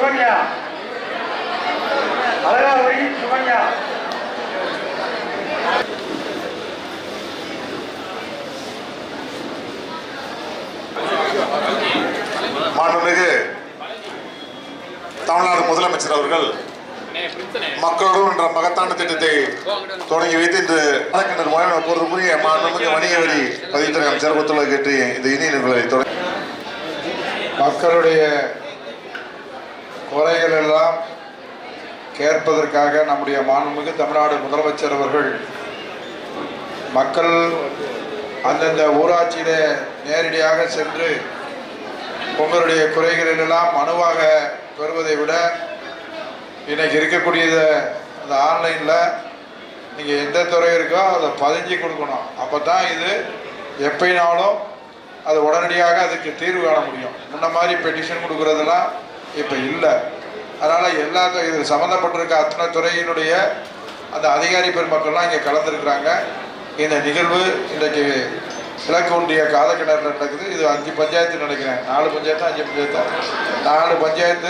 சுகன்யா, அழகாவரி சுகன்யா. மாண்புமிகு தமிழ்நாடு முதலமைச்சர் அவர்கள் மக்களோடு என்ற மகத்தான திட்டத்தை தொடங்கி வைத்து இன்று வழக்கினர் பொறுப்புரிய மாண்புமிகு வணிக வரி பதிவுத்துறை அமைச்சர் ஒத்துழைப்பு கேட்டு இந்த இனிய நிகழ்வை தொடங்கி மக்களுடைய குறைகள் எல்லாம் கேட்பதற்காக நம்முடைய மாண்புமிகு தமிழ்நாடு முதலமைச்சர் அவர்கள் மக்கள் அந்தந்த ஊராட்சியில நேரடியாக சென்று உங்களுடைய குறைகளில் எல்லாம் மனுவாக பெறுவதை விட இன்னைக்கு இருக்கக்கூடிய அந்த ஆன்லைனில் நீங்கள் எந்த துறை இருக்கோ அதை பதிஞ்சு கொடுக்கணும். அப்போ தான் இது எப்பயினாலும் அது உடனடியாக அதுக்கு தீர்வு காண முடியும். முன்ன மாதிரி பெட்டிஷன் கொடுக்குறதெல்லாம் இப்போ இல்லை. அதனால் எல்லா இது சம்மந்தப்பட்டிருக்க அத்தனை துறையினுடைய அந்த அதிகாரி பெருமக்கள்லாம் இங்கே கலந்துருக்குறாங்க. இந்த நிகழ்வு இன்றைக்கு கிழக்கு ஒன்றிய காதக்கிணறு நடக்குது. இது 5 பஞ்சாயத்து நினைக்கிறேன், 4 பஞ்சாயத்து 5 பஞ்சாயத்து 4 பஞ்சாயத்து